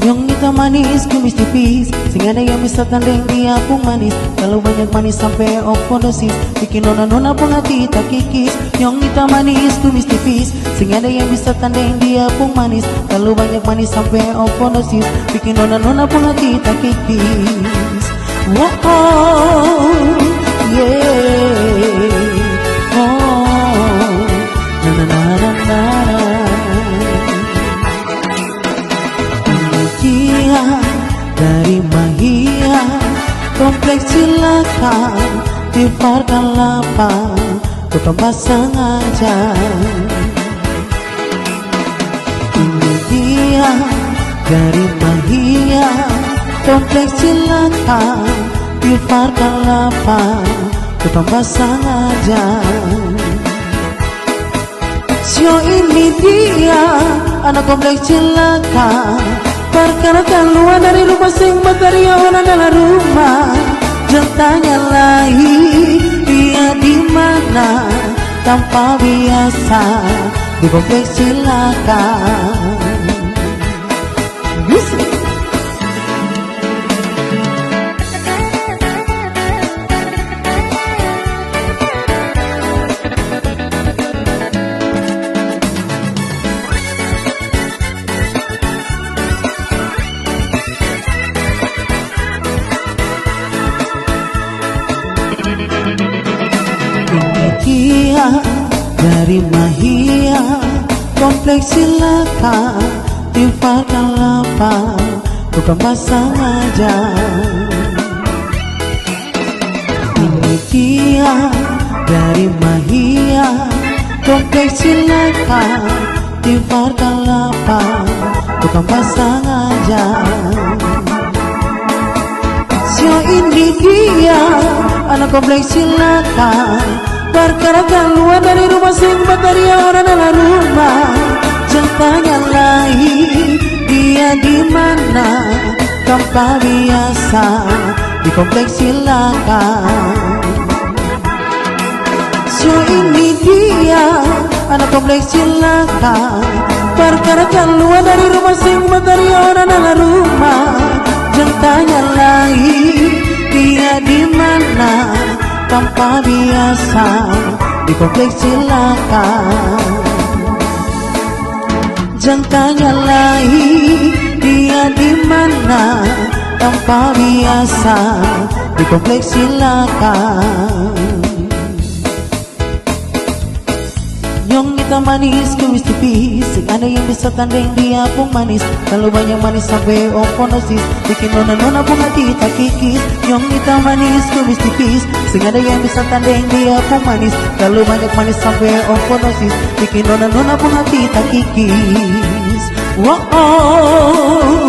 Yang hitam manis, kumis tipis, sing ada yang bisa tanding dia pun manis. Kalau banyak manis sampai overdosis, bikin nona-nona pun hati tak kikis. Yang hitam manis, kumis tipis, sing ada yang bisa tanding dia pun manis. Kalau banyak manis sampai overdosis, bikin nona-nona pun hati tak kikis. Oh, oh yeah, oh, na na na na na. Dari Mahia, kompleks cilaka, di Farkan lapang, ke tempat sengaja. Ini dia dari Mahia, kompleks cilaka, di Farkan lapang, ke tempat sengaja. Sio ini dia, anak kompleks cilaka, perkara keluar dari rumah sing materi orang dalam rumah. Jangan tanya lagi dia di mana, tanpa biasa di kompleks cilaka. Dia dari Mahia, kompleks cilaka, di Farkan lapang, bukan pasang aja. Ini dia dari Mahia, kompleks cilaka, di Farkan lapang, bukan pasang aja. Sio ini dia, anak kompleks cilaka, perkara keluar dari rumah sing materi orang dalam rumah. Jangan tanya lagi dia di mana, tanpa biasa di kompleks cilaka. So ini dia, anak kompleks cilaka, perkara keluar dari rumah sing materi orang dalam rumah. Jangan tanya lagi dia di mana, tanpa biasa di kompleks cilaka. Jangan tanya lagi dia di mana, tanpa biasa di kompleks cilaka. Yang hitam manis, kumis tipis, sing ada yang bisa tanding dia pun manis. Kalau banyak manis sampai overdosis, bikin nona-nona pun hati tak kikis. Yang hitam manis, kumis tipis, sing ada yang bisa tanding dia pun manis. Kalau banyak manis sampai overdosis, bikin nona-nona pun hati tak kikis. Wow, oh.